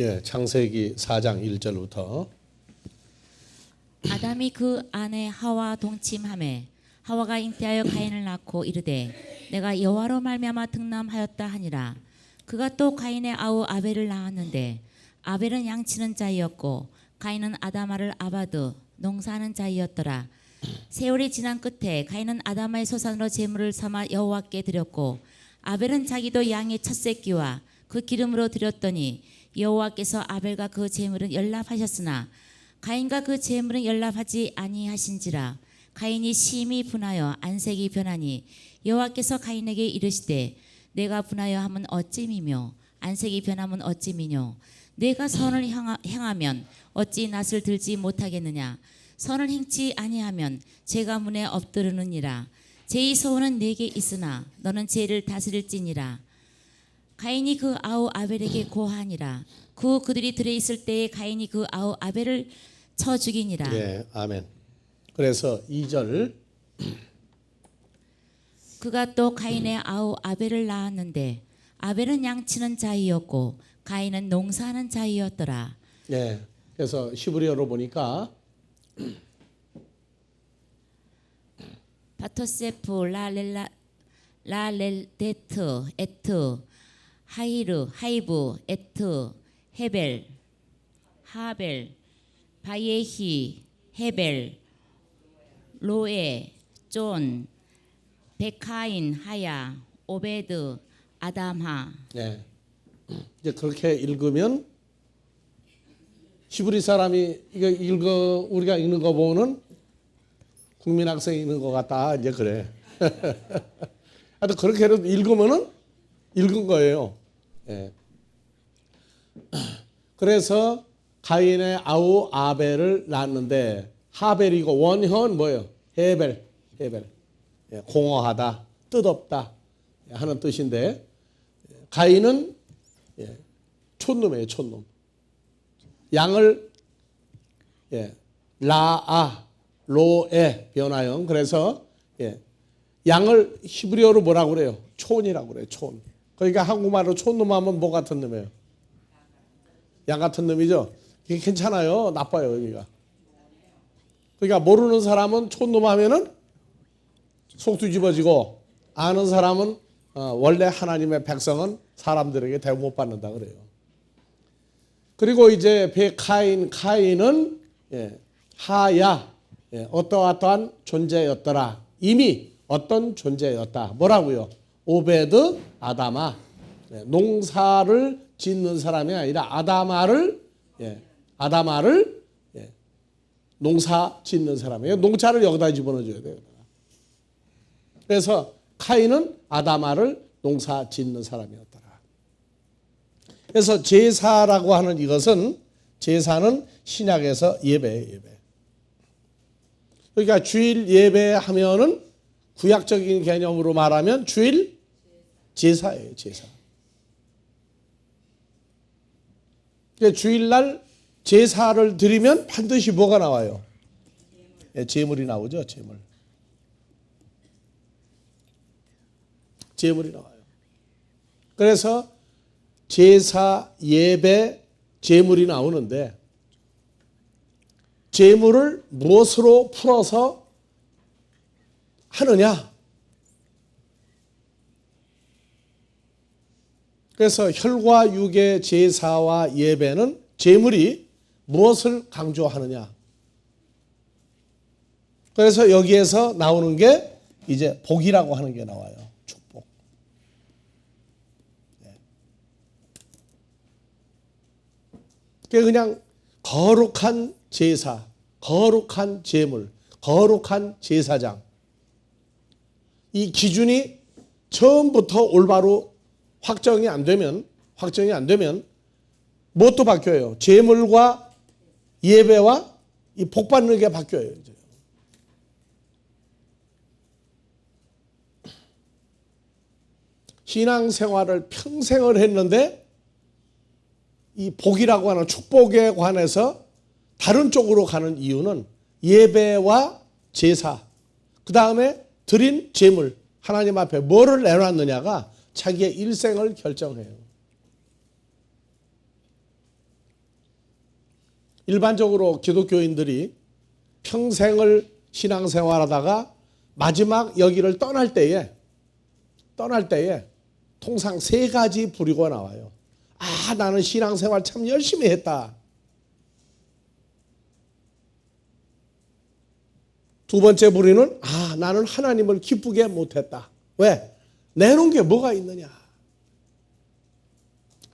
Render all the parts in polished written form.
예, 창세기 4장 1절부터. 아담이 그 아내 하와 동침하매 하와가 잉태하여 가인을 낳고 이르되 내가 여호와로 말미암아 등남하였다 하니라. 그가 또 가인의 아우 아벨을 낳았는데 아벨은 양치는 자이었고 가인은 아다마를 아바드 농사하는 자이었더라. 세월이 지난 끝에 가인은 아다마의 소산으로 제물을 삼아 여호와께 드렸고 아벨은 자기도 양의 첫 새끼와 그 기름으로 드렸더니 여호와께서 아벨과 그 제물은 연락하셨으나 가인과 그 제물은 연락하지 아니하신지라. 가인이 심히 분하여 안색이 변하니 여호와께서 가인에게 이르시되 내가 분하여 함은 어찌미며 안색이 변함은 어찌미뇨. 내가 선을 행하면 어찌 낯을 들지 못하겠느냐. 선을 행치 아니하면 죄가 문에 엎드르느니라. 죄의 소원은 내게 있으나 너는 죄를 다스릴지니라. 가인이 그 아우 아벨에게 고하니라. 그들이 들에 있을 때에 가인이 그 아우 아벨을 쳐 죽이니라. 예, 아멘. 그래서 2절. 그가 또 가인의 아우 아벨을 낳았는데 아벨은 양치는 자이었고 가인은 농사하는 자이었더라. 예, 그래서 히브리어로 보니까 바토세프 라렐데트 에트 하이르 하이브 에트 헤벨 하벨 바예히 헤벨 로에 쫀 베카인 하야 오베드 아담하. 예, 이제 그렇게 읽으면 히브리 사람이 이거 우리가 읽는 거 보면은 국민학생이 읽는 것 같다 이제 그래. 하여튼 그렇게라도 읽으면은 읽은 거예요. 예. 그래서 가인의 아우 아벨을 낳았는데 하벨이고 원형은 뭐예요? 헤벨. 예, 공허하다, 뜻없다 하는 뜻인데 가인은 촌놈이에요, 촌놈. 양을 라아, 로에 변화형. 그래서 양을 히브리어로 뭐라고 그래요? 촌이라고 그래요, 촌. 그러니까 한국말로 촌놈 하면 뭐 같은 놈이에요? 양 같은 놈이죠. 이게 괜찮아요, 나빠요 여기가. 그러니까 모르는 사람은 촌놈 하면은 속 뒤집어지고 아는 사람은 원래 하나님의 백성은 사람들에게 대우 못 받는다 그래요. 그리고 이제 카인은 하야 어떠한 존재였더라. 이미 어떤 존재였다. 뭐라고요? 오베드 아다마. 농사를 짓는 사람이 아니라 아다마를 농사 짓는 사람이에요. 농자를 여기다 집어넣어줘야 돼요. 그래서 카인은 아다마를 농사 짓는 사람이었더라. 그래서 제사라고 하는 이것은 제사는 신약에서 예배예요, 예배. 그러니까 주일 예배하면은 구약적인 개념으로 말하면 주일 제사예요, 제사. 그러니까 주일날 제사를 드리면 반드시 뭐가 나와요? 제물이 나오죠, 제물. 제물이 나와요. 그래서 제사, 예배, 제물이 나오는데 제물을 무엇으로 풀어서 하느냐? 그래서 혈과 육의 제사와 예배는 제물이 무엇을 강조하느냐? 그래서 여기에서 나오는 게 이제 복이라고 하는 게 나와요. 축복. 그냥 거룩한 제사, 거룩한 제물, 거룩한 제사장. 이 기준이 처음부터 올바로 확정이 안 되면 무엇도 바뀌어요. 제물과 예배와 이 복 받는 게 바뀌어요. 이제. 신앙생활을 평생을 했는데 이 복이라고 하는 축복에 관해서 다른 쪽으로 가는 이유는 예배와 제사, 그 다음에 드린 제물, 하나님 앞에 뭐를 내놨느냐가 자기의 일생을 결정해요. 일반적으로 기독교인들이 평생을 신앙생활하다가 마지막 여기를 떠날 때에 통상 세 가지 부류가 나와요. 아, 나는 신앙생활 참 열심히 했다. 두 번째 부류는 아, 나는 하나님을 기쁘게 못했다. 왜? 내놓은 게 뭐가 있느냐.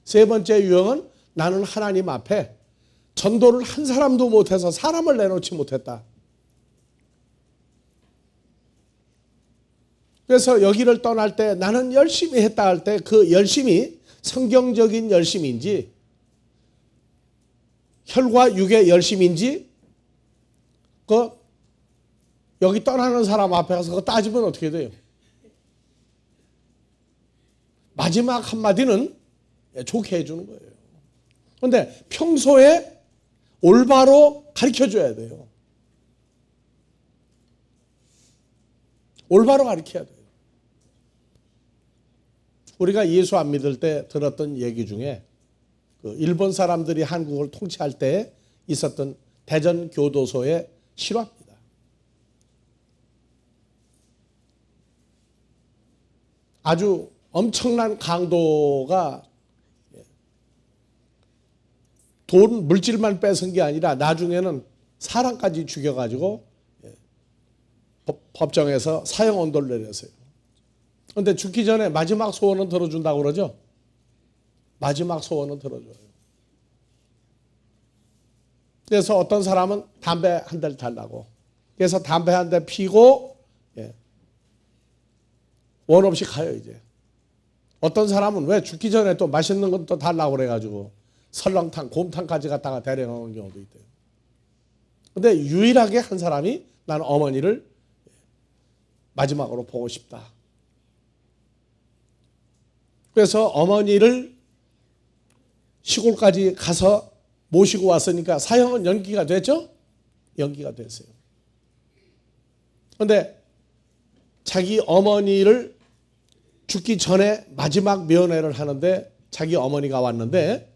세 번째 유형은 나는 하나님 앞에 전도를 한 사람도 못해서 사람을 내놓지 못했다. 그래서 여기를 떠날 때 나는 열심히 했다 할 때 그 열심이 성경적인 열심인지 혈과 육의 열심인지 여기 떠나는 사람 앞에 가서 그거 따지면 어떻게 돼요? 마지막 한마디는 좋게 해주는 거예요. 그런데 평소에 올바로 가르쳐줘야 돼요. 올바로 가르쳐야 돼요. 우리가 예수 안 믿을 때 들었던 얘기 중에 일본 사람들이 한국을 통치할 때 있었던 대전교도소의 실화입니다. 아주 엄청난 강도가 돈, 물질만 뺏은 게 아니라 나중에는 사람까지 죽여가지고 법정에서 사형 언도를 내렸어요. 그런데 죽기 전에 마지막 소원은 들어준다고 그러죠? 마지막 소원은 들어줘요. 그래서 어떤 사람은 담배 한 대를 달라고. 그래서 담배 한 대 피고 원 없이 가요 이제. 어떤 사람은 왜 죽기 전에 또 맛있는 것도 달라고 그래가지고 설렁탕, 곰탕까지 갖다가 데려가는 경우도 있대요. 그런데 유일하게 한 사람이 나는 어머니를 마지막으로 보고 싶다. 그래서 어머니를 시골까지 가서 모시고 왔으니까 사형은 연기가 됐죠? 연기가 됐어요. 그런데 자기 어머니를 죽기 전에 마지막 면회를 하는데 자기 어머니가 왔는데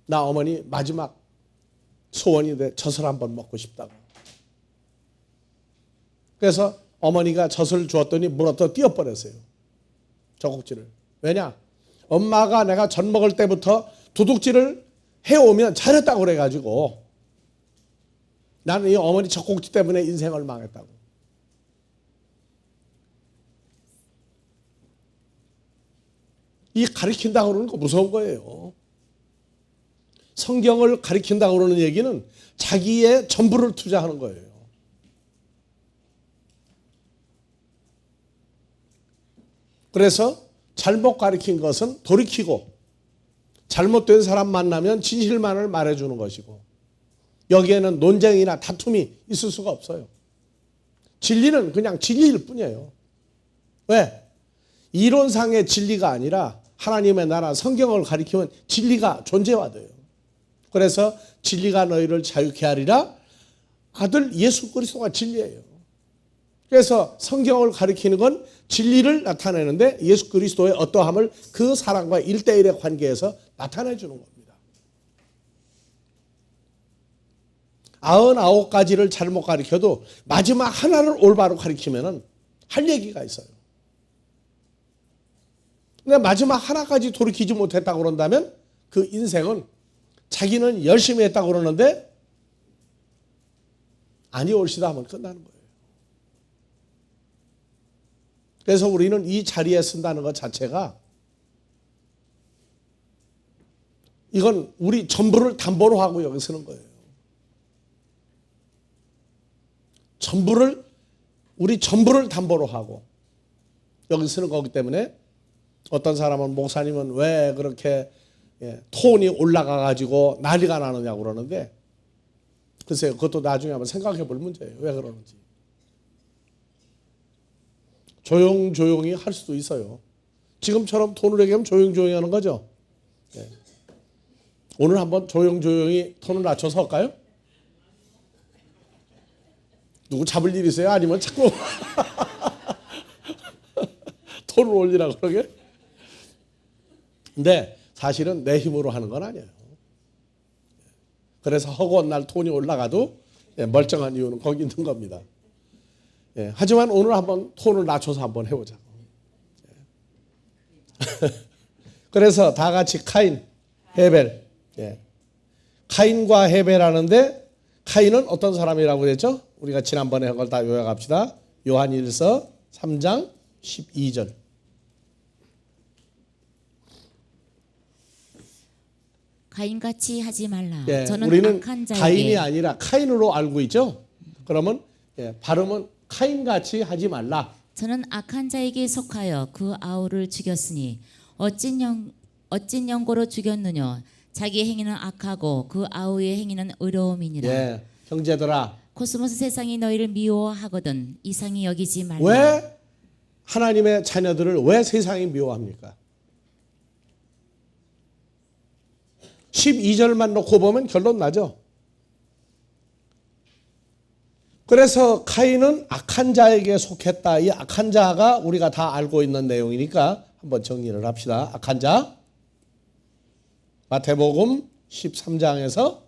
나 어머니 마지막 소원인데 젖을 한번 먹고 싶다고. 그래서 어머니가 젖을 주었더니 물어서 띄어버렸어요. 젖꼭지를. 왜냐? 엄마가 내가 젖 먹을 때부터 도둑질을 해오면 잘했다고 그래가지고 나는 이 어머니 젖꼭지 때문에 인생을 망했다고. 이 가르친다고 그러는 거 무서운 거예요. 성경을 가르친다고 그러는 얘기는 자기의 전부를 투자하는 거예요. 그래서 잘못 가르친 것은 돌이키고 잘못된 사람 만나면 진실만을 말해주는 것이고 여기에는 논쟁이나 다툼이 있을 수가 없어요. 진리는 그냥 진리일 뿐이에요. 왜? 이론상의 진리가 아니라 하나님의 나라 성경을 가리키면 진리가 존재화돼요. 그래서 진리가 너희를 자유케 하리라. 아들 예수 그리스도가 진리예요. 그래서 성경을 가리키는 건 진리를 나타내는데 예수 그리스도의 어떠함을 그 사람과 1대1의 관계에서 나타내 주는 겁니다. 99가지를 잘못 가리켜도 마지막 하나를 올바로 가리키면 할 얘기가 있어요. 근데 마지막 하나까지 돌이키지 못했다고 그런다면 그 인생은 자기는 열심히 했다고 그러는데 아니 옳시다 하면 끝나는 거예요. 그래서 우리는 이 자리에 쓴다는 것 자체가 이건 우리 전부를 담보로 하고 여기 쓰는 거예요. 우리 전부를 담보로 하고 여기 쓰는 거기 때문에 어떤 사람은 목사님은 왜 그렇게 톤이 올라가가지고 난리가 나느냐고 그러는데 글쎄요, 그것도 나중에 한번 생각해 볼 문제예요. 왜 그러는지. 조용조용히 할 수도 있어요. 지금처럼 톤을 얘기하면 조용조용히 하는 거죠. 오늘 한번 조용조용히 톤을 낮춰서 할까요? 누구 잡을 일 있어요? 아니면 자꾸 톤을 올리라고 그러게? 근데 사실은 내 힘으로 하는 건 아니에요. 그래서 허구한 날 톤이 올라가도 멀쩡한 이유는 거기 있는 겁니다. 하지만 오늘 한번 톤을 낮춰서 한번 해보자. 그래서 다 같이 카인, 헤벨. 카인과 헤벨 하는데 카인은 어떤 사람이라고 그랬죠? 우리가 지난번에 한 걸 다 요약합시다. 요한일서 3장 12절. 가인같이 하지 말라. 예, 저는 우리는 악한 자에게 가인이 아니라 카인으로 알고 있죠. 그러면 발음은 카인같이 하지 말라. 저는 악한 자에게 속하여 그 아우를 죽였으니 어찐 연고로 죽였느냐. 자기 행위는 악하고 그 아우의 행위는 의로움이니라. 형제들아, 코스모스 세상이 너희를 미워하거든 이상히 여기지 말라. 왜 하나님의 자녀들을 왜 세상이 미워합니까? 12절만 놓고 보면 결론 나죠. 그래서 카인은 악한 자에게 속했다. 이 악한 자가 우리가 다 알고 있는 내용이니까 한번 정리를 합시다. 악한 자. 마태복음 13장에서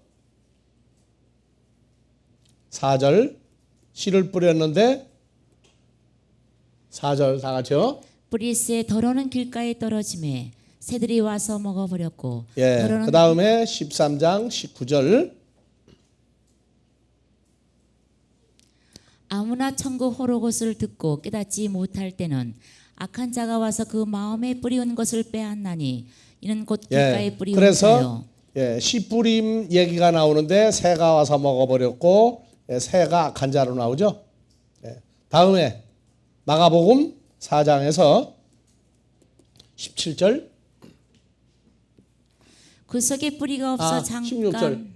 4절 씨를 뿌렸는데 4절 다 같이요. 뿌리새 더러는 길가에 떨어짐에 새들이 와서 먹어버렸고 그 다음에 13장 19절 아무나 천국 호로곳을 듣고 깨닫지 못할 때는 악한 자가 와서 그 마음에 뿌리운 것을 빼앗나니 이는 곧 길가에 뿌리운 그래서 자요. 씨 뿌림 얘기가 나오는데 새가 와서 먹어버렸고 새가 악한 자로 나오죠. 다음에 마가복음 4장에서 17절 그 속에 뿌리가 없어 잠깐 16절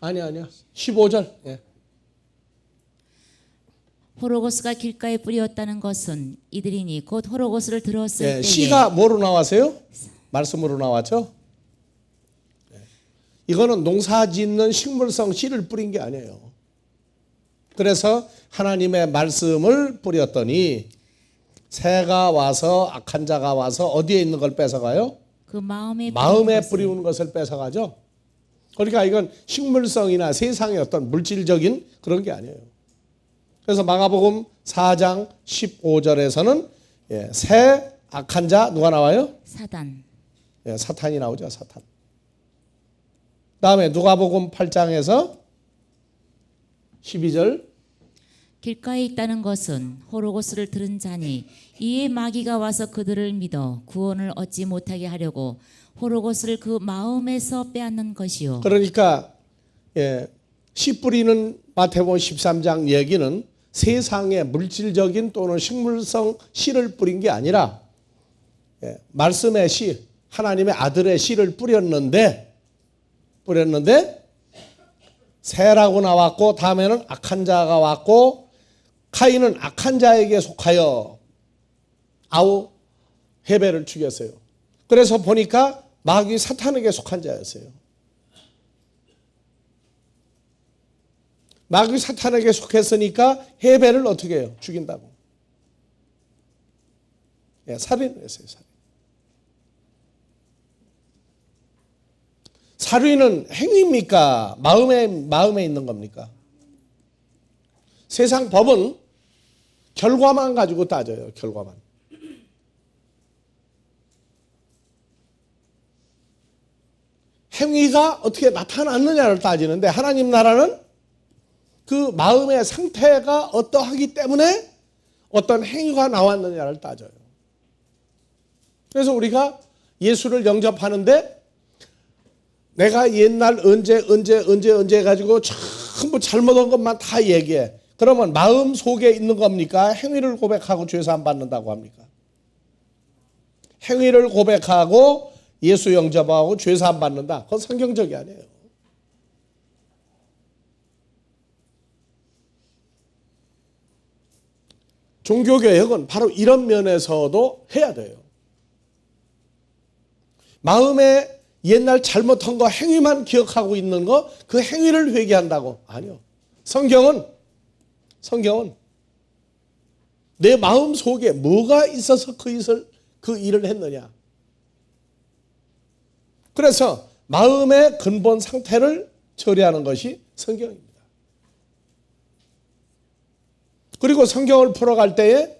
아니야 15절 호로고스가 길가에 뿌리었다는 것은 이들이니 곧 호로고스를 들었을 때에 씨가 뭐로 나왔어요? 말씀으로 나왔죠. 이거는 농사 짓는 식물성 씨를 뿌린 게 아니에요. 그래서 하나님의 말씀을 뿌렸더니 새가 와서 악한 자가 와서 어디에 있는 걸 뺏어가요? 그 마음에 뿌리우는 것을 뺏어가죠. 그러니까 이건 식물성이나 세상의 어떤 물질적인 그런 게 아니에요. 그래서 마가복음 4장 15절에서는 새 악한 자 누가 나와요? 사단. 사탄이 나오죠. 사탄. 다음에 누가복음 8장에서 12절 길가에 있다는 것은 호로고스를 들은 자니 이에 마귀가 와서 그들을 믿어 구원을 얻지 못하게 하려고 호로고스를 그 마음에서 빼앗는 것이요. 그러니까 씨 뿌리는 마태복음 13장 얘기는 세상의 물질적인 또는 식물성 씨를 뿌린 게 아니라 말씀의 씨, 하나님의 아들의 씨를 뿌렸는데 새라고 나왔고 다음에는 악한 자가 왔고 카인은 악한 자에게 속하여 아우 헤벨을 죽였어요. 그래서 보니까 마귀 사탄에게 속한 자였어요. 마귀 사탄에게 속했으니까 헤벨을 어떻게 해요? 죽인다고. 살인을 했어요. 살인은 행위입니까? 마음에 있는 겁니까? 세상 법은 결과만 가지고 따져요. 결과만. 행위가 어떻게 나타났느냐를 따지는데 하나님 나라는 그 마음의 상태가 어떠하기 때문에 어떤 행위가 나왔느냐를 따져요. 그래서 우리가 예수를 영접하는데 내가 옛날 언제 해가지고 전부 잘못한 것만 다 얘기해. 그러면 마음 속에 있는 겁니까? 행위를 고백하고 죄사함 받는다고 합니까? 행위를 고백하고 예수 영접하고 죄사함 받는다. 그건 성경적이 아니에요. 종교개혁은 바로 이런 면에서도 해야 돼요. 마음에 옛날 잘못한 거 행위만 기억하고 있는 거 그 행위를 회개한다고? 아니요. 성경은 내 마음 속에 뭐가 있어서 그 일을 했느냐. 그래서 마음의 근본 상태를 처리하는 것이 성경입니다. 그리고 성경을 풀어갈 때에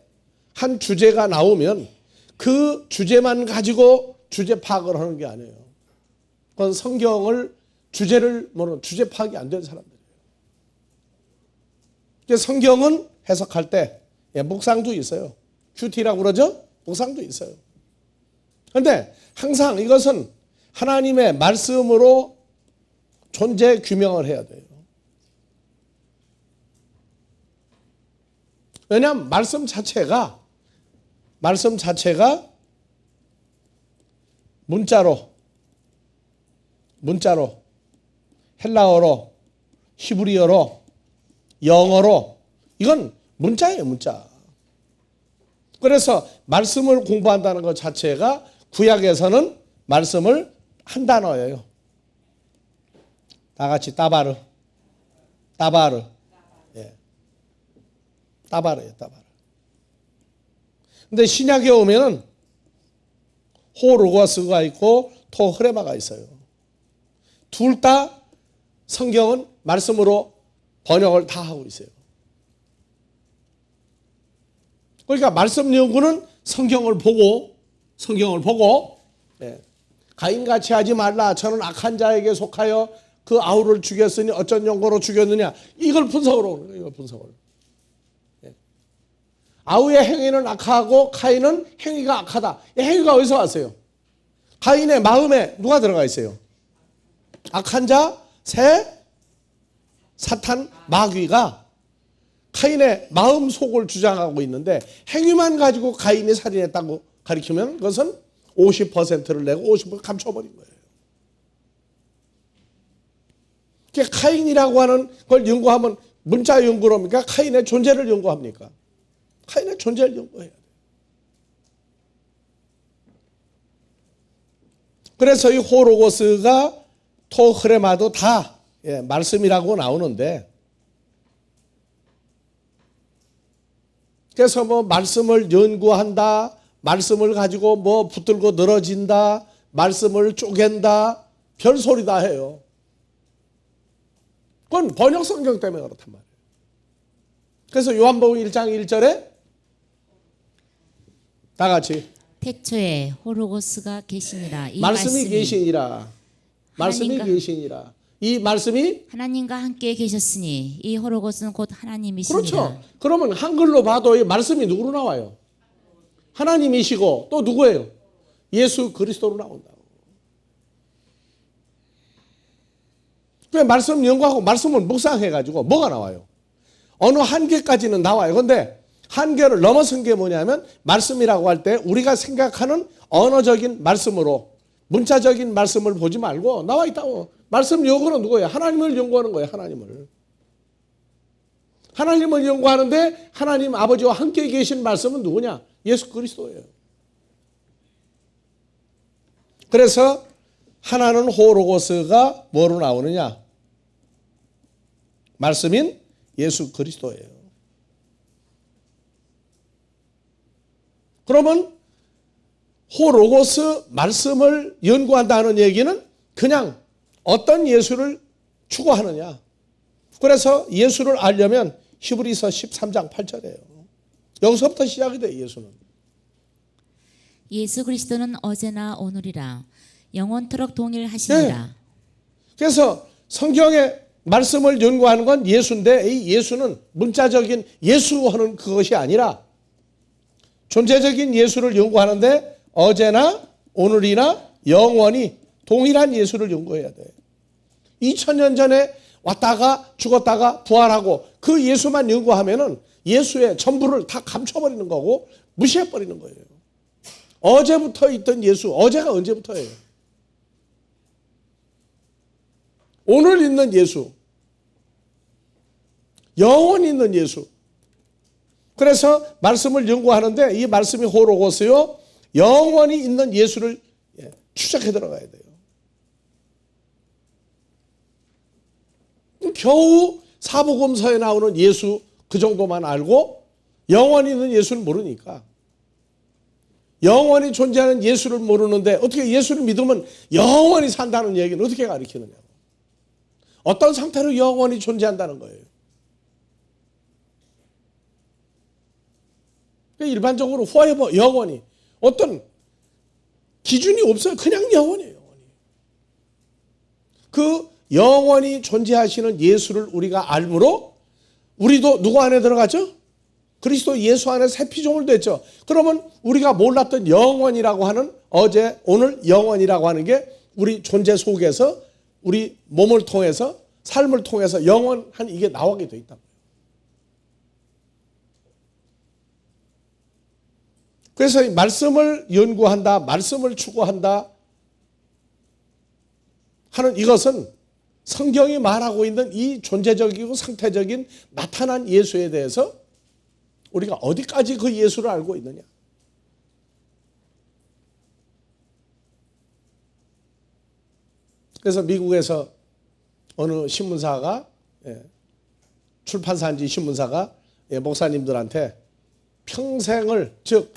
한 주제가 나오면 그 주제만 가지고 주제 파악을 하는 게 아니에요. 그건 성경을 주제를 모르는 주제 파악이 안 된 사람들이에요. 성경은 해석할 때 묵상도 있어요. 큐티라고 그러죠? 묵상도 있어요. 그런데 항상 이것은 하나님의 말씀으로 존재 규명을 해야 돼요. 왜냐하면 말씀 자체가 문자로 헬라어로 히브리어로 영어로 이건 문자예요, 문자. 그래서 말씀을 공부한다는 것 자체가 구약에서는 말씀을 한 단어예요. 다 같이 따바르. 예. 따바르예요, 따바르. 근데 신약에 오면은 호로고스가 있고 토흐레마가 있어요. 둘 다 성경은 말씀으로 번역을 다 하고 있어요. 그러니까 말씀 연구는 성경을 보고 가인같이 하지 말라. 저는 악한 자에게 속하여 그 아우를 죽였으니 어쩐 용거로 죽였느냐. 이걸 분석을 하는 거예요. 이걸 분석을. 아우의 행위는 악하고 카인은 행위가 악하다. 이 행위가 어디서 왔어요? 카인의 마음에 누가 들어가 있어요? 악한 자, 새, 사탄, 마귀가 카인의 마음 속을 주장하고 있는데 행위만 가지고 카인이 살인했다고 가리키면 그것은 50%를 내고 50% 감춰버린 거예요. 카인이라고 하는 걸 연구하면 문자 연구를 합니까? 카인의 존재를 연구합니까? 카인의 존재를 연구해야 돼요. 그래서 이 호로고스가 토흐레마도 다 말씀이라고 나오는데 그래서 뭐 말씀을 연구한다, 말씀을 가지고 뭐 붙들고 늘어진다, 말씀을 쪼갠다, 별소리 다 해요. 그건 번역 성경 때문에 그렇단 말이에요. 그래서 요한복음 1장 1절에 다 같이 태초에 호로고스가 계시니라. 이 말씀이 계시니라. 말씀이 하나님과- 계시니라. 이 말씀이 하나님과 함께 계셨으니 이 호로고스는 곧 하나님이시니라. 그렇죠. 그러면 한글로 봐도 이 말씀이 누구로 나와요? 하나님이시고 또 누구예요? 예수 그리스도로 나온다고. 그 말씀 연구하고 말씀을 묵상해가지고 뭐가 나와요? 어느 한계까지는 나와요. 그런데 한계를 넘어선 게 뭐냐면 말씀이라고 할 때 우리가 생각하는 언어적인 말씀으로 문자적인 말씀을 보지 말고 나와 있다고. 말씀 연구는 누구예요? 하나님을 연구하는 거예요. 하나님을 연구하는데 하나님 아버지와 함께 계신 말씀은 누구냐? 예수 그리스도예요. 그래서 하나는 호로고스가 뭐로 나오느냐? 말씀인 예수 그리스도예요. 그러면 호로고스 말씀을 연구한다는 얘기는 그냥 어떤 예수를 추구하느냐. 그래서 예수를 알려면 히브리서 13장 8절이에요. 여기서부터 시작이 돼요. 예수는. 예수 그리스도는 어제나 오늘이라 영원토록 동일하시니라. 네. 그래서 성경의 말씀을 연구하는 건 예수인데 이 예수는 문자적인 예수하는 그것이 아니라 존재적인 예수를 연구하는데 어제나 오늘이나 영원히 동일한 예수를 연구해야 돼. 2000년 전에 왔다가 죽었다가 부활하고 그 예수만 연구하면은 예수의 전부를 다 감춰버리는 거고 무시해버리는 거예요. 어제부터 있던 예수, 어제가 언제부터예요? 오늘 있는 예수, 영원히 있는 예수. 그래서 말씀을 연구하는데 이 말씀이 호로고스요, 영원히 있는 예수를 추적해 들어가야 돼요. 겨우 사복음서에 나오는 예수 그 정도만 알고 영원히 있는 예수는 모르니까 영원히 존재하는 예수를 모르는데 어떻게 예수를 믿으면 영원히 산다는 얘기는 어떻게 가르치느냐고. 어떤 상태로 영원히 존재한다는 거예요. 일반적으로 forever, 영원히. 어떤 기준이 없어요. 그냥 영원이에요. 영원히. 그 영원히 존재하시는 예수를 우리가 알므로 우리도 누구 안에 들어가죠? 그리스도 예수 안에 새 피조물 됐죠. 그러면 우리가 몰랐던 영원이라고 하는 어제 오늘 영원이라고 하는 게 우리 존재 속에서 우리 몸을 통해서 삶을 통해서 영원한 이게 나오게 돼 있다. 그래서 이 말씀을 연구한다, 말씀을 추구한다 하는 이것은 성경이 말하고 있는 이 존재적이고 상태적인 나타난 예수에 대해서 우리가 어디까지 그 예수를 알고 있느냐. 그래서 미국에서 어느 신문사가 출판사인지 신문사가 목사님들한테 평생을 즉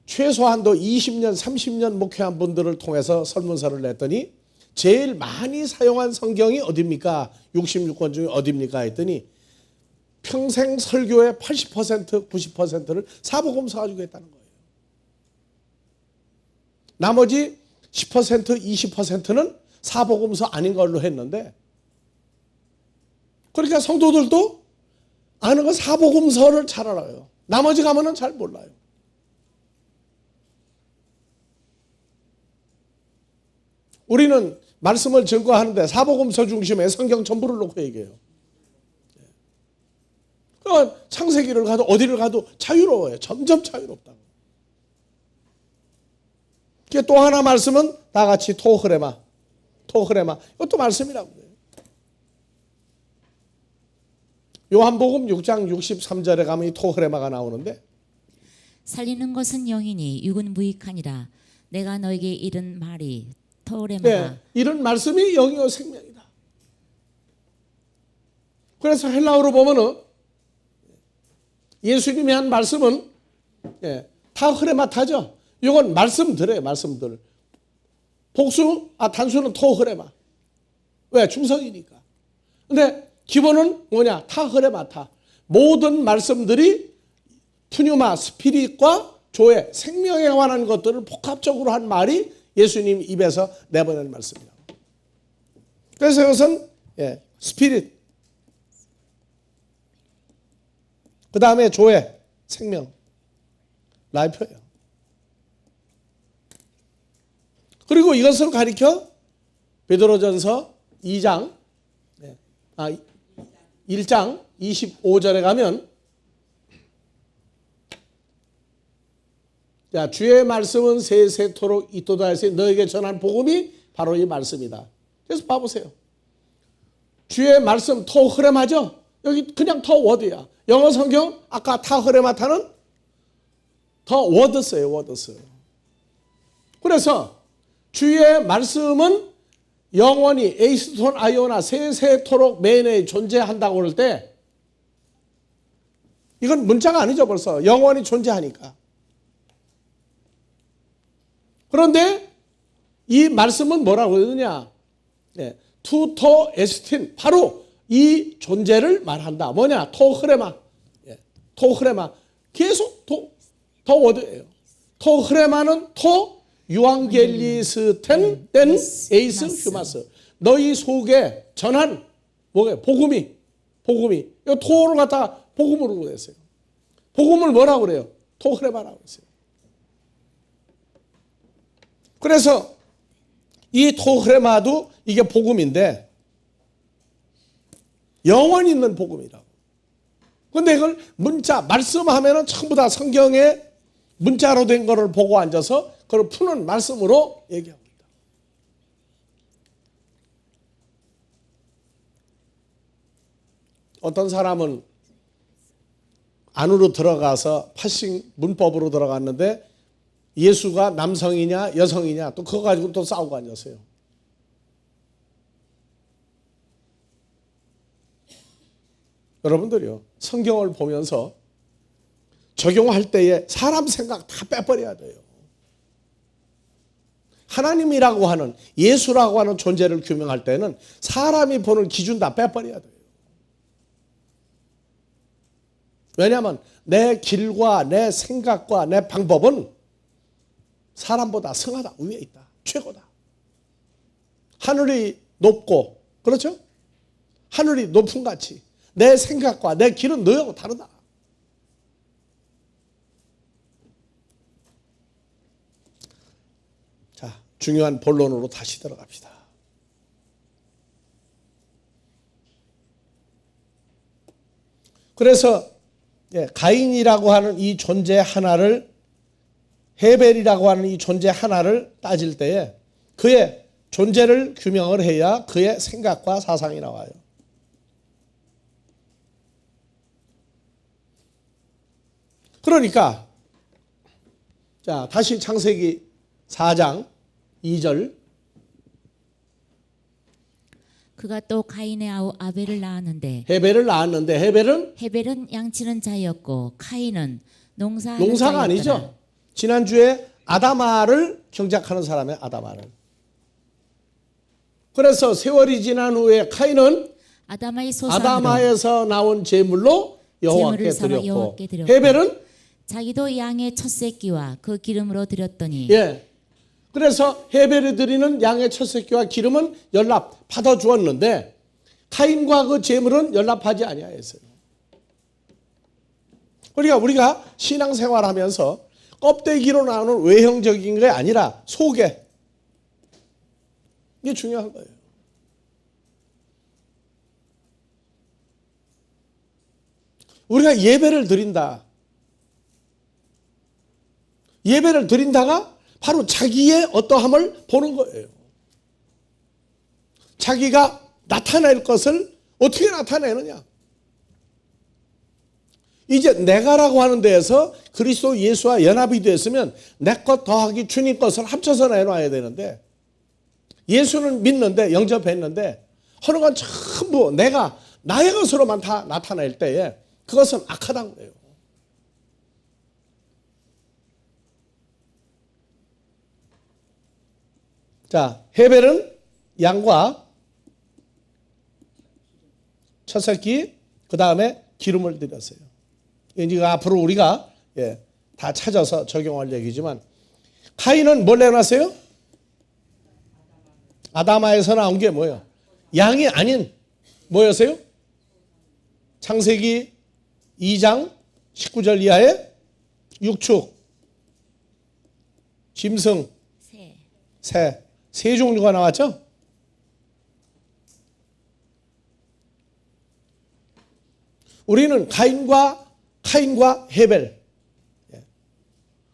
최소한도 20년 30년 목회한 분들을 통해서 설문서를 냈더니 제일 많이 사용한 성경이 어디입니까? 66권 중에 어디입니까? 했더니 평생 설교의 80% 90%를 사복음서 가지고 했다는 거예요. 나머지 10% 20%는 사복음서 아닌 걸로 했는데 그러니까 성도들도 아는 건 사복음서를 잘 알아요. 나머지 가면은 잘 몰라요. 우리는 말씀을 증거하는데 사복음서 중심에 성경 전부를 놓고 얘기해요. 그러니까 창세기를 가도 어디를 가도 자유로워요. 점점 자유롭다고. 또 하나 말씀은 다 같이 토흐레마. 이것도 말씀이라고 해요. 요한복음 6장 63절에 가면 이 토흐레마가 나오는데 살리는 것은 영이니 육은 무익하니라. 내가 너에게 이른 말이 토흐레마다. 이런 말씀이 영이요 생명이다. 그래서 헬라어로 보면은 예수님이 한 말씀은 타흐레마타죠. 이건 말씀들이에요. 말씀들. 복수, 단수는 토흐레마. 왜? 중성이니까. 근데 기본은 뭐냐? 타흐레마타. 모든 말씀들이 푸뉴마, 스피릿과 조의 생명에 관한 것들을 복합적으로 한 말이 예수님 입에서 내보낸 말씀이라고. 그래서 이것은 스피릿. 그 다음에 조의 생명. 라이프예요. 그리고 이것을 가리켜 베드로전서 1장 25절에 가면 자, 주의 말씀은 세세토록 있도다 해서 너에게 전한 복음이 바로 이 말씀이다. 그래서 봐보세요. 주의 말씀 토흐레마죠? 여기 그냥 더 워드야. 영어 성경 아까 타흐레마타는 더 워드스예요. 워드스. 그래서 주의 말씀은 영원히 에이스톤 아이오나 세세토록 매일매일 존재한다고 그럴 때 이건 문자가 아니죠. 벌써 영원히 존재하니까. 그런데 이 말씀은 뭐라고 그러느냐? 투토 에스틴 바로 이 존재를 말한다. 뭐냐? 토흐레마. 토흐레마. 계속 더 워드예요. 토흐레마는 토 유앙겔리스텐 땐 에이스 휴마스. 너희 속에 전한 뭐게? 복음이. 이 토를 갖다 복음으로 그랬어요. 복음을 뭐라고 그래요? 토흐레마라고 했어요. 그래서 이 토흐레마도 이게 복음인데 영원히 있는 복음이라고. 그런데 이걸 문자, 말씀하면은 전부 다 성경에 문자로 된 거를 보고 앉아서 그걸 푸는 말씀으로 얘기합니다. 어떤 사람은 안으로 들어가서 파싱 문법으로 들어갔는데 예수가 남성이냐 여성이냐 또 그거 가지고 또 싸우고 앉았어요. 여러분들이요, 성경을 보면서 적용할 때에 사람 생각 다 빼버려야 돼요. 하나님이라고 하는 예수라고 하는 존재를 규명할 때는 사람이 보는 기준 다 빼버려야 돼요. 왜냐하면 내 길과 내 생각과 내 방법은 사람보다 승하다, 위에 있다, 최고다. 하늘이 높고, 그렇죠? 하늘이 높은 같이 내 생각과 내 길은 너하고 다르다. 자, 중요한 본론으로 다시 들어갑시다. 그래서 가인이라고 하는 이 존재 하나를, 헤벨이라고 하는 이 존재 하나를 따질 때에 그의 존재를 규명을 해야 그의 생각과 사상이 나와요. 그러니까 자, 다시 창세기 4장 2절. 그가 또 가인의 아우 아벨을 낳았는데 헤벨을 낳았는데 헤벨은 양치는 자였고 카인은 농사가 농사가 아니죠. 지난주에 아다마를 경작하는 사람의 아다마를. 그래서 세월이 지난 후에 카인은 아다마의 소산으로 아다마에서 나온 제물로 여호와께 드렸고, 헤벨은 자기도 양의 첫 새끼와 그 기름으로 드렸더니 그래서 헤벨이 드리는 양의 첫 새끼와 기름은 연납 받아 주었는데 카인과 그 제물은 연납하지 아니하였어요. 그러니까 우리가 신앙생활하면서 껍데기로 나오는 외형적인 게 아니라 속에, 이게 중요한 거예요. 우리가 예배를 드린다. 예배를 드린다가 바로 자기의 어떠함을 보는 거예요. 자기가 나타낼 것을 어떻게 나타내느냐. 이제 내가라고 하는 데에서 그리스도 예수와 연합이 됐으면 내 것 더하기 주님 것을 합쳐서 내놔야 되는데, 예수는 믿는데 영접했는데 하는 건 전부 내가 나의 것으로만 다 나타낼 때에 그것은 악하다는 거예요. 자, 헤벨은 양과 첫 새끼, 그 다음에 기름을 드렸어요. 이제 앞으로 우리가 다 찾아서 적용할 얘기지만, 카인은 뭘 내놨어요? 아다마에서 나온 게 뭐예요? 양이 아닌 뭐였어요? 창세기 2장 19절 이하의 육축, 짐승, 새 종류가 나왔죠? 우리는 카인과 헤벨.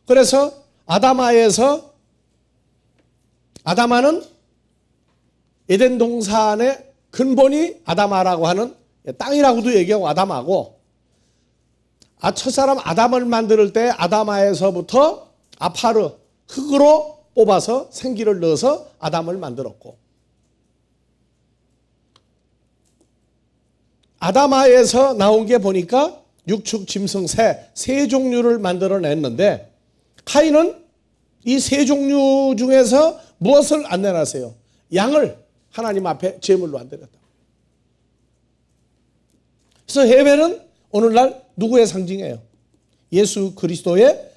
그래서 아다마는 에덴 동산의 근본이 아다마라고 하는 땅이라고도 얘기하고 아다마고, 첫사람 아담을 만들 때 아다마에서부터 아파르, 흙으로 뽑아서 생기를 넣어서 아담을 만들었고, 아다마에서 나온 게 보니까 육축, 짐승, 새 종류를 만들어냈는데, 카인은 이 새 종류 중에서 무엇을 안 내놨어요? 양을 하나님 앞에 제물로 안 드렸다. 그래서 헤벨은 오늘날 누구의 상징이에요? 예수 그리스도의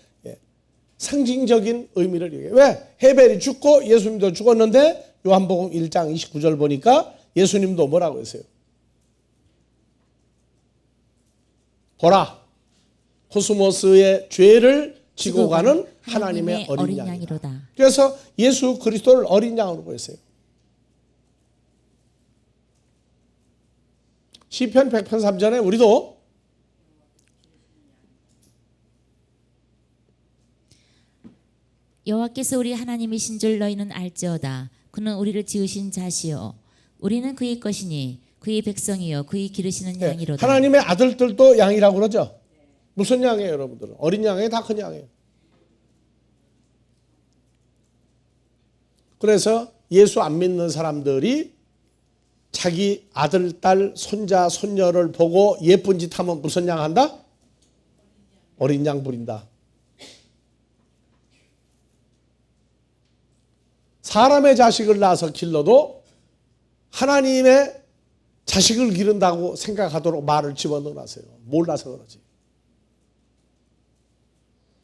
상징적인 의미를 얘기해요. 왜? 헤벨이 죽고 예수님도 죽었는데 요한복음 1장 29절 보니까 예수님도 뭐라고 했어요? 보라, 코스모스의 죄를 지고 가는 하나님의 어린 양이로다. 그래서 예수 그리스도를 어린 양으로 보였어요. 시편 100편 3전에 우리도 여호와께서 우리 하나님이신 줄 너희는 알지어다. 그는 우리를 지으신 자시요 우리는 그의 것이니 그의 백성이요 그의 기르시는 양이로다. 하나님의 아들들도 양이라고 그러죠. 무슨 양이에요, 여러분들은? 어린 양이에요, 다 큰 양이에요. 그래서 예수 안 믿는 사람들이 자기 아들, 딸, 손자, 손녀를 보고 예쁜 짓 하면 무슨 양 한다? 어린 양 부린다. 사람의 자식을 낳아서 길러도 하나님의 자식을 기른다고 생각하도록 말을 집어넣어놨어요. 몰라서 그러지.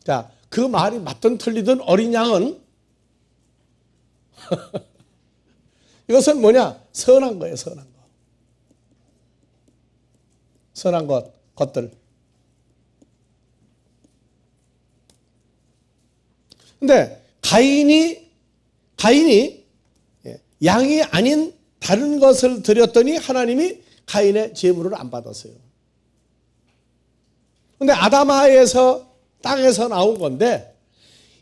자, 그 말이 맞든 틀리든 어린 양은 이것은 뭐냐? 선한 거예요. 선한 거. 선한 것들. 근데 가인이 양이 아닌 다른 것을 드렸더니 하나님이 가인의 제물을 안 받았어요. 근데 아담하에서 땅에서 나온 건데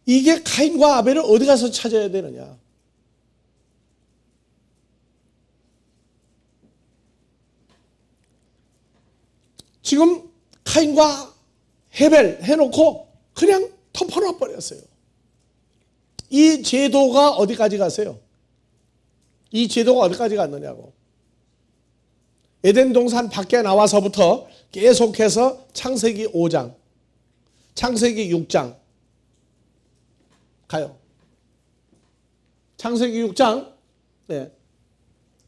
이게 가인과 아벨을 어디 가서 찾아야 되느냐? 지금 가인과 헤벨 해놓고 그냥 덮어놔 버렸어요. 이 제도가 어디까지 갔어요? 이 제도가 어디까지 갔느냐고. 에덴 동산 밖에 나와서부터 계속해서 창세기 5장, 창세기 6장 가요. 창세기 6장,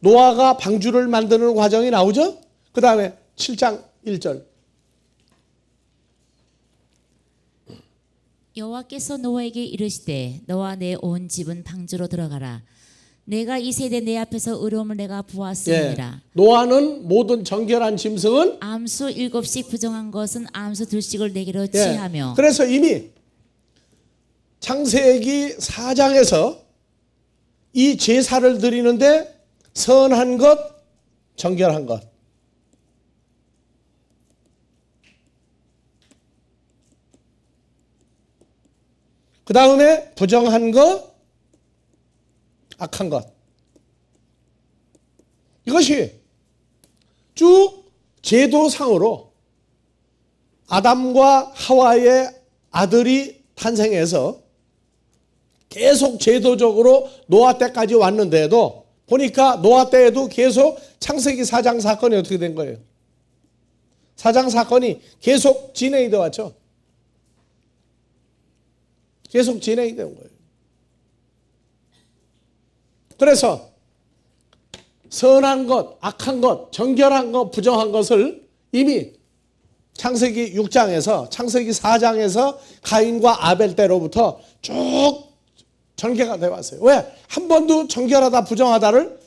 노아가 방주를 만드는 과정이 나오죠? 그 다음에 7장 1절. 여호와께서 노아에게 이르시되 너와 내 온 집은 방주로 들어가라. 내가 이 세대 내 앞에서 의로움을 내가 보았음이니라. 노아는 모든 정결한 짐승은 암수 7씩 부정한 것은 암수 2씩을 내게로 취하며. 그래서 이미 창세기 4장에서 이 제사를 드리는데 선한 것, 정결한 것. 그 다음에 부정한 것, 악한 것. 이것이 쭉 제도상으로 아담과 하와의 아들이 탄생해서 계속 제도적으로 노아 때까지 왔는데도 보니까 노아 때에도 계속 창세기 4장 사건이 어떻게 된 거예요? 4장 사건이 계속 진행이 되어 왔죠. 계속 진행이 된 거예요. 그래서 선한 것, 악한 것, 정결한 것, 부정한 것을 이미 창세기 6장에서 창세기 4장에서 가인과 아벨 때로부터 쭉 전개가 되어 왔어요. 왜? 한 번도 정결하다 부정하다를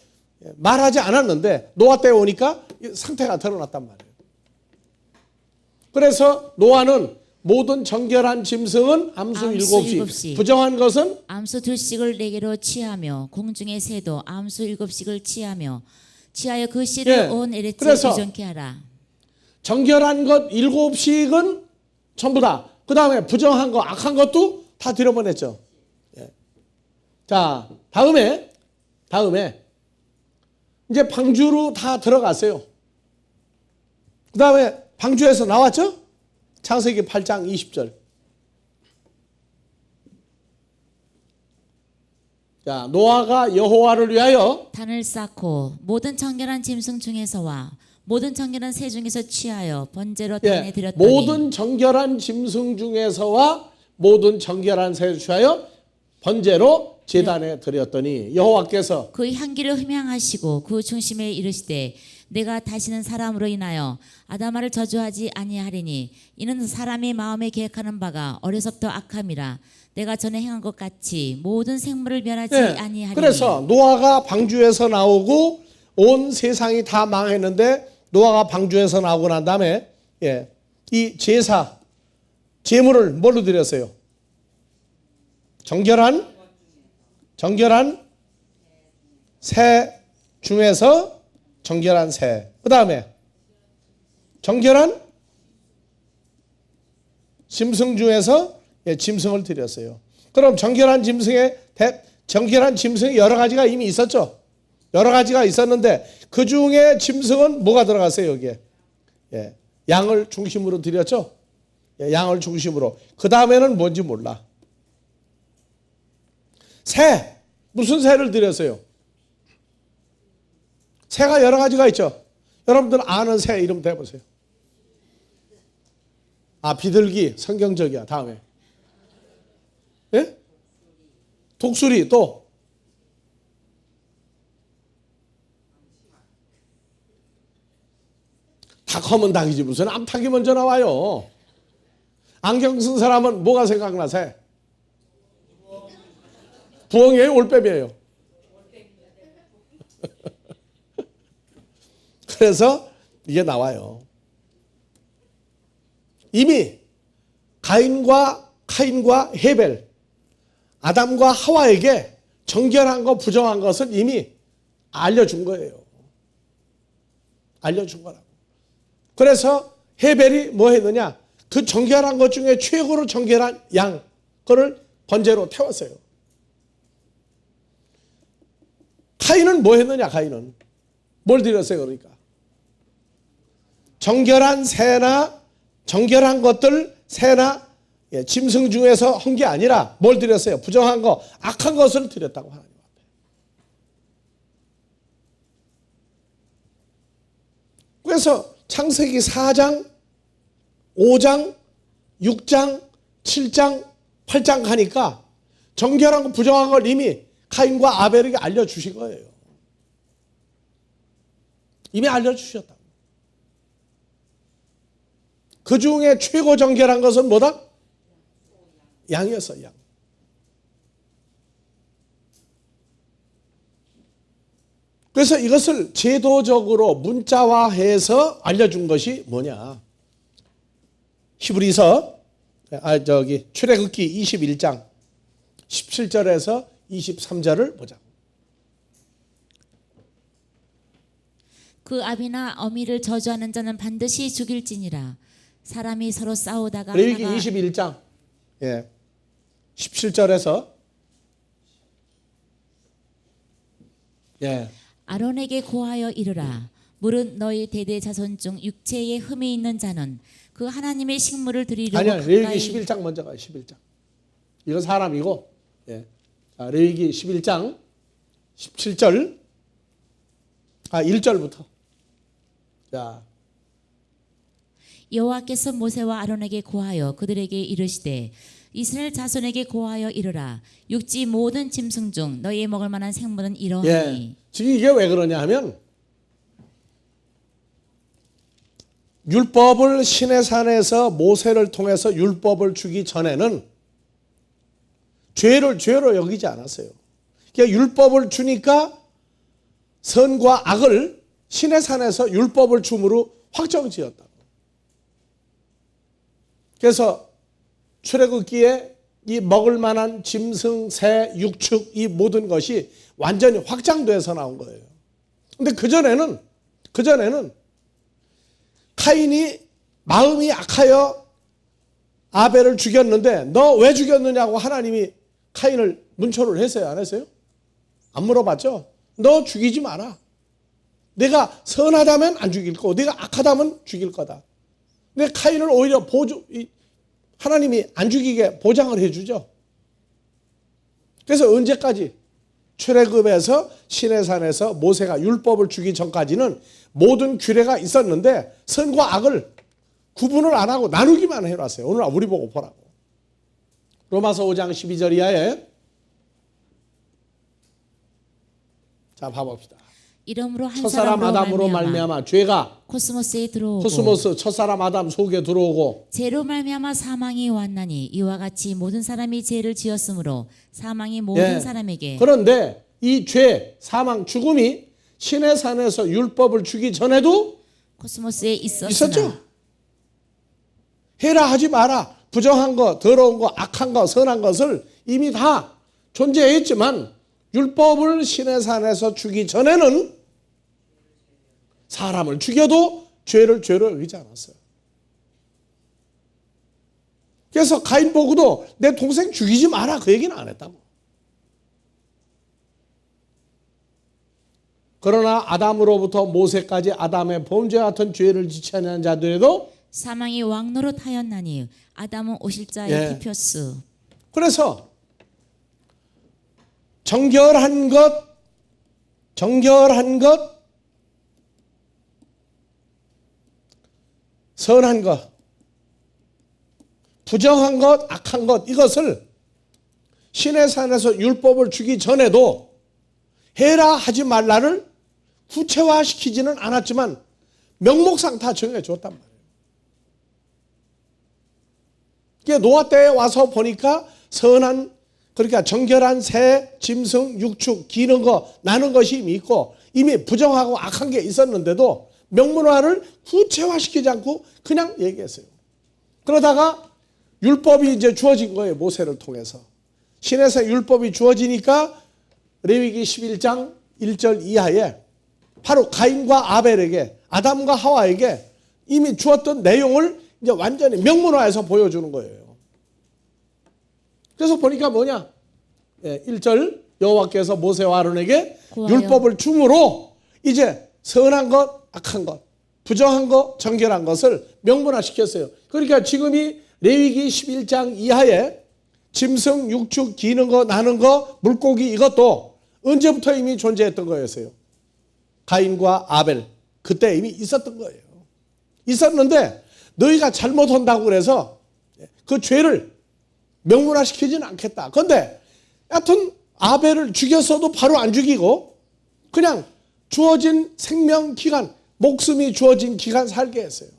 말하지 않았는데 노아 때 오니까 상태가 드러났단 말이에요. 그래서 노아는 모든 정결한 짐승은 암수 7씩, 부정한 것은 암수 2씩을 내게로 취하며 공중의 새도 암수 7씩을 취하며 취하여 그 씨를 온 에레츠에 유전케 하라. 정결한 것 7씩은 전부 다. 그 다음에 부정한 것, 악한 것도 다 들여보냈죠. 자, 다음에 이제 방주로 다 들어갔어요. 그 다음에 방주에서 나왔죠? 창세기 8장 20절. 자, 노아가 여호와를 위하여 단을 쌓고 모든 정결한 짐승 중에서와 모든 정결한 새 중에서 취하여 번제로 단에 드렸더니 모든 정결한 짐승 중에서와 모든 정결한 새 취하여 번제로 제단에 드렸더니 여호와께서 그 향기를 흠향하시고 그 중심에 이르시되 내가 다시는 사람으로 인하여 아담아를 저주하지 아니하리니 이는 사람이 마음에 계획하는 바가 어려서부터 악함이라. 내가 전에 행한 것 같이 모든 생물을 멸하지 아니하리니. 그래서 노아가 방주에서 나오고 온 세상이 다 망했는데 노아가 방주에서 나오고 난 다음에 이 제사 제물을 뭘로 드렸어요? 정결한 새 중에서 정결한 새. 그 다음에 정결한 짐승 중에서 짐승을 드렸어요. 그럼 정결한 짐승이 여러 가지가 이미 있었죠. 여러 가지가 있었는데 그 중에 짐승은 뭐가 들어갔어요 여기에? 양을 중심으로 드렸죠. 양을 중심으로. 그 다음에는 뭔지 몰라. 새. 무슨 새를 드렸어요? 새가 여러 가지가 있죠. 여러분들 아는 새 이름 대보세요. 비둘기 성경적이야. 다음에 독수리 또 닭하면 닭이지 무슨 암탉이 먼저 나와요. 안경 쓴 사람은 뭐가 생각나세요? 부엉이에요? 올빼미예요? 그래서 이게 나와요. 이미 가인과 헤벨, 아담과 하와에게 정결한 것, 부정한 것을 이미 알려준 거예요. 알려준 거라고. 그래서 헤벨이 뭐 했느냐? 그 정결한 것 중에 최고로 정결한 양, 그거를 번제로 태웠어요. 가인은 뭐 했느냐? 가인은 뭘 드렸어요? 그러니까 정결한 새나 정결한 것들, 새나 짐승 중에서 한 게 아니라 뭘 드렸어요? 부정한 거, 악한 것을 드렸다고 하나님 앞에. 그래서 창세기 4장, 5장, 6장, 7장, 8장 가니까 정결한 거, 부정한 걸 이미 가인과 아벨에게 알려주신 거예요. 이미 알려주셨다고. 그 중에 최고 정결한 것은 뭐다? 양이었어요. 양. 그래서 이것을 제도적으로 문자화해서 알려준 것이 뭐냐? 히브리서 출애굽기 21장 17절에서 23절을 보자. 그 아비나 어미를 저주하는 자는 반드시 죽일지니라. 사람이 서로 싸우다가 레위기 하나가 21장 17절에서 아론에게 고하여 이르라. 물은 너희 대대 자손 중 육체에 흠이 있는 자는 그 하나님의 식물을 드리려고 아니야, 레위기 가까이 11장 먼저 가요. 11장. 이건 사람이고. 자, 레위기 11장 17절 1절부터. 자, 여호와께서 모세와 아론에게 고하여 그들에게 이르시되 이스라엘 자손에게 고하여 이르라. 육지 모든 짐승 중 너희의 먹을 만한 생물은 이러하니. 지금 이게 왜 그러냐 하면 율법을 시내산에서 모세를 통해서 율법을 주기 전에는 죄로 여기지 않았어요. 그러니까 율법을 주니까 선과 악을 시내산에서 율법을 줌으로 확정지었다고. 그래서 출애굽기에 이 먹을 만한 짐승, 새, 육축 이 모든 것이 완전히 확장돼서 나온 거예요. 근데 그전에는 카인이 마음이 악하여 아벨을 죽였는데 너 왜 죽였느냐고 하나님이 카인을 문초를 했어요? 안 했어요? 안 물어봤죠? 너 죽이지 마라. 내가 선하다면 안 죽일 거고 내가 악하다면 죽일 거다. 근데 카인을 오히려 하나님이 안 죽이게 보장을 해주죠. 그래서 언제까지? 출애굽에서 시내산에서 모세가 율법을 주기 전까지는 모든 규례가 있었는데 선과 악을 구분을 안 하고 나누기만 해놨어요. 오늘 우리 보고 보라고. 로마서 5장 12절 이하에 자 봐봅시다. 이러므로 한 첫사람 아담으로 말미암아 죄가 코스모스에 들어오고 코스모스 첫사람 아담 속에 들어오고 죄로 말미암아 사망이 왔나니 이와 같이 모든 사람이 죄를 지었으므로 사망이 모든 사람에게. 그런데 이 죄, 사망, 죽음이 시내산에서 율법을 주기 전에도 코스모스에 있었죠. 해라 하지 마라. 부정한 거, 더러운 거, 악한 거, 선한 것을 이미 다 존재했지만 율법을 시내산에서 주기 전에는 사람을 죽여도 죄로 여기지 않았어요. 그래서 가인 보고도 내 동생 죽이지 마라 그 얘기는 안 했다고. 그러나 아담으로부터 모세까지 아담의 범죄와 같은 죄를 지지 않은 자들에도 사망이 왕노릇하였나니 아담은 오실자의 티표스. 그래서 정결한 것, 선한 것, 부정한 것, 악한 것 이것을 시내산에서 율법을 주기 전에도 해라 하지 말라를 구체화시키지는 않았지만 명목상 다 정해줬단 말이에요. 이게 노아 때에 와서 보니까 선한, 그러니까 정결한 새, 짐승, 육축, 기는 거, 나는 것이 이미 있고 이미 부정하고 악한 게 있었는데도 명문화를 구체화시키지 않고 그냥 얘기했어요. 그러다가 율법이 이제 주어진 거예요. 모세를 통해서. 신에서 율법이 주어지니까 레위기 11장 1절 이하에 바로 가인과 아벨에게, 아담과 하와에게 이미 주었던 내용을 이제 완전히 명문화해서 보여주는 거예요. 그래서 보니까 뭐냐? 1절 여호와께서 모세와 아론에게 율법을 줌으로 이제 선한 것, 악한 것, 부정한 것, 정결한 것을 명문화시켰어요. 그러니까 지금이 레위기 11장 이하에 짐승, 육축, 기는 거, 나는 거, 물고기 이것도 언제부터 이미 존재했던 거였어요. 가인과 아벨, 그때 이미 있었던 거예요. 있었는데 너희가 잘못한다고 그래서 그 죄를 명문화시키지는 않겠다. 그런데 여하튼 아벨을 죽였어도 바로 안 죽이고 그냥 주어진 생명 기간, 목숨이 주어진 기간 살게 했어요.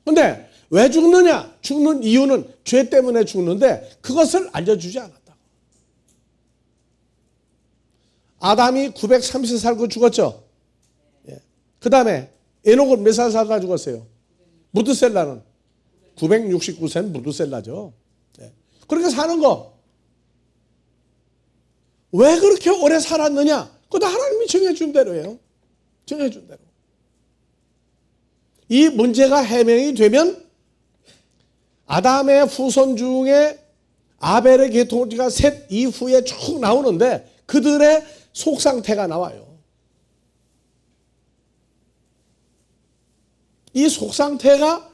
그런데 왜 죽느냐? 죽는 이유는 죄 때문에 죽는데 그것을 알려주지 않았다. 아담이 930 살고 죽었죠. 그 다음에 에녹은 몇 살 살다 죽었어요? 무드셀라는 969세는 무드셀라죠. 그렇게 사는 거. 왜 그렇게 오래 살았느냐? 그것도 하나님이 정해준 대로예요. 정해준 대로. 이 문제가 해명이 되면 아담의 후손 중에 아벨의 계통지가 셋 이후에 쭉 나오는데 그들의 속 상태가 나와요. 이 속 상태가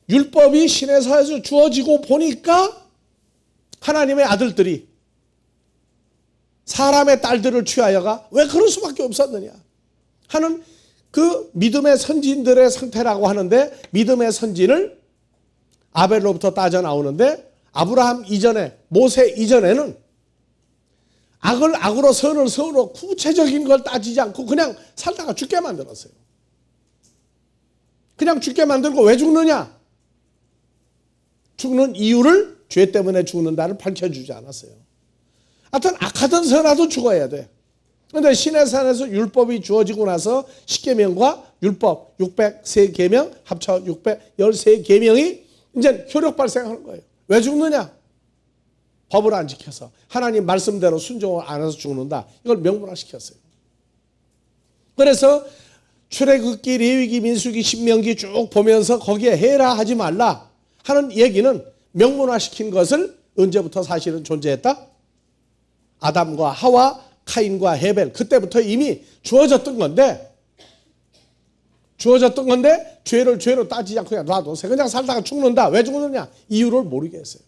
율법이 시내사에서 주어지고 보니까 하나님의 아들들이 사람의 딸들을 취하여가 왜 그럴 수밖에 없었느냐 하는 그 믿음의 선진들의 상태라고 하는데, 믿음의 선진을 아벨로부터 따져 나오는데 아브라함 이전에, 모세 이전에는 악을 악으로 선을 선으로 구체적인 걸 따지지 않고 그냥 살다가 죽게 만들었어요. 그냥 죽게 만들고 왜 죽느냐? 죽는 이유를 죄 때문에 죽는다를 밝혀주지 않았어요. 하여튼 악하든 선하든 죽어야 돼. 그런데 시내산에서 율법이 주어지고 나서 십계명과 율법 603계명 합쳐 613계명이 이제 효력 발생하는 거예요. 왜 죽느냐? 법을 안 지켜서, 하나님 말씀대로 순종을 안 해서 죽는다. 이걸 명문화시켰어요. 그래서 출애굽기, 레위기, 민수기, 신명기 쭉 보면서 거기에 해라 하지 말라 하는 얘기는 명문화시킨 것을 언제부터 사실은 존재했다? 아담과 하와, 카인과 헤벨, 그때부터 이미 주어졌던 건데 죄를 죄로 따지지 않고 그냥 놔둬서 그냥 살다가 죽는다. 왜 죽느냐? 이유를 모르겠어요.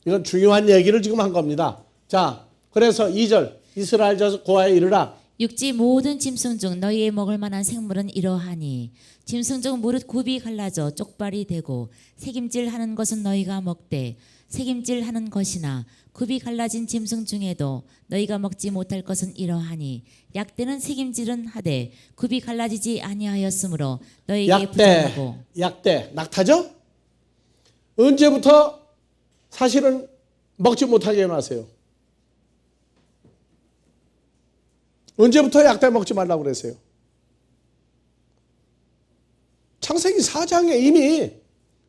이건 중요한 얘기를 지금 한 겁니다. 자, 그래서 2절 이스라엘 자손 고아에 이르라. 육지 모든 짐승 중 너희의 먹을 만한 생물은 이러하니 짐승 중 무릇 굽이 갈라져 쪽발이 되고 새김질하는 것은 너희가 먹되 새김질하는 것이나 굽이 갈라진 짐승 중에도 너희가 먹지 못할 것은 이러하니 약대는 새김질은 하되 굽이 갈라지지 아니하였으므로 너희에게 부정하고. 약대 낙타죠? 언제부터 사실은 먹지 못하게 해놨어요? 언제부터 약대 먹지 말라고 그랬어요? 창세기 4장에 이미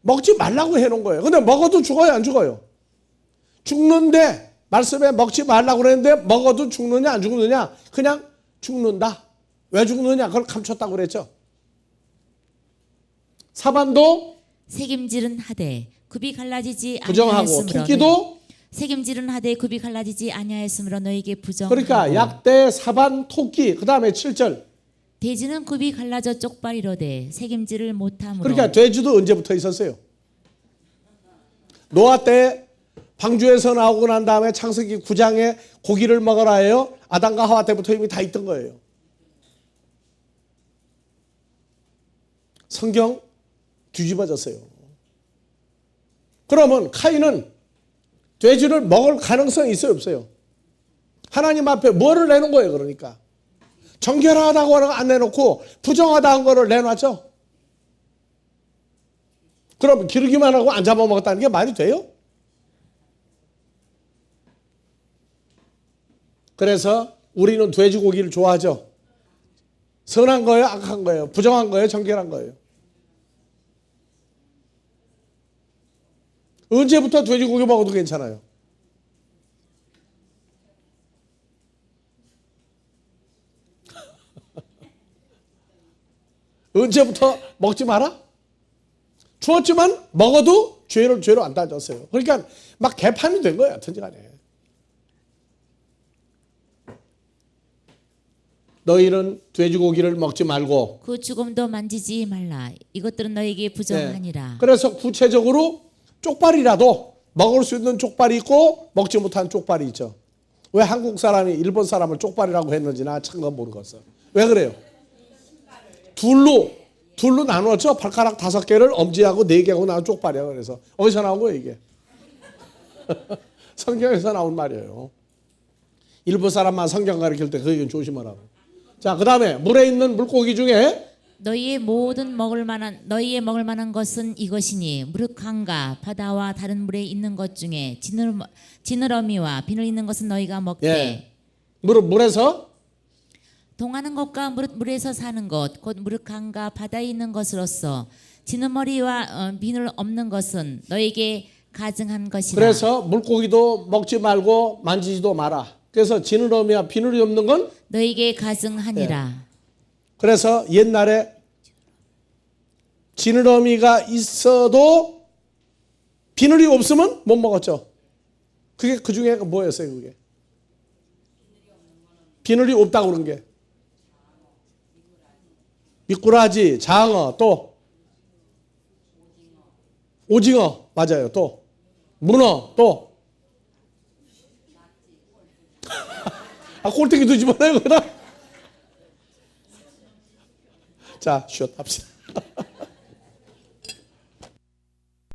먹지 말라고 해놓은 거예요. 근데 먹어도 죽어요, 안 죽어요? 죽는데 말씀에 먹지 말라고 그랬는데 먹어도 죽느냐 안 죽느냐? 그냥 죽는다. 왜 죽느냐? 그걸 감췄다고 그랬죠. 사반도 새김질은 하되 굽이 갈라지지 부정하고, 아니하였으므로 토끼도 새김질은 하되 굽이 갈라지지 아니하였으므로 너에게 부정하고. 그러니까 약대, 사반, 토끼 그 다음에 7절 돼지는 굽이 갈라져 쪽발이로되 새김질을 못함으로. 그러니까 돼지도 언제부터 있었어요? 노아 때 방주에서 나오고 난 다음에 창세기 9장에 고기를 먹어라 해요. 아담과 하와 때부터 이미 다 있던 거예요. 성경 뒤집어졌어요. 그러면 카인은 돼지를 먹을 가능성이 있어요, 없어요? 하나님 앞에 뭐를 내는 거예요, 그러니까? 정결하다고 하는 거 안 내놓고 부정하다는 거를 내놨죠. 그럼 기르기만 하고 안 잡아먹었다는 게 말이 돼요? 그래서 우리는 돼지고기를 좋아하죠. 선한 거예요? 악한 거예요? 부정한 거예요? 정결한 거예요? 언제부터 돼지고기 먹어도 괜찮아요? 언제부터 먹지 마라? 주었지만 먹어도 죄로 안 따졌어요. 그러니까 막 개판이 된 거예요. 하여튼간에. 너희는 돼지고기를 먹지 말고. 그 죽음도 만지지 말라. 이것들은 너에게 부정하니라. 네. 그래서 구체적으로 쪽발이라도 먹을 수 있는 쪽발이 있고 먹지 못한 쪽발이 있죠. 왜 한국 사람이 일본 사람을 쪽발이라고 했는지 나 참 모르겠어. 왜 그래요? 둘로 나누었죠. 발가락 5개를 엄지하고 4개하고 나온 쪽발이야. 그래서 어디서 나온 거예요 이게? 성경에서 나온 말이에요. 일본 사람만 성경 가르칠 때 그 얘기는 조심하라고. 자, 그 다음에 물에 있는 물고기 중에 너희의 먹을 만한 것은 이것이니 무릇강과 바다와 다른 물에 있는 것 중에 지느러미와 비늘 있는 것은 너희가 먹되 예. 물에서 동하는 것과 물에서 사는 것 곧 무릇강과 바다에 있는 것으로서 지느러미와 비늘 없는 것은 너에게 가증한 것이라. 그래서 물고기도 먹지 말고 만지지도 마라. 그래서 지느러미와 비늘이 없는 건 너에게 가증하니라. 그래서 옛날에 지느러미가 있어도 비늘이 없으면 못 먹었죠. 그게 그 중에 뭐였어요, 그게? 비늘이 없다고 그런 게. 미꾸라지, 장어, 또 오징어, 맞아요. 또 문어, 또 꼴뚜기도 집어내요, 그럼. 자, 슛 합시다.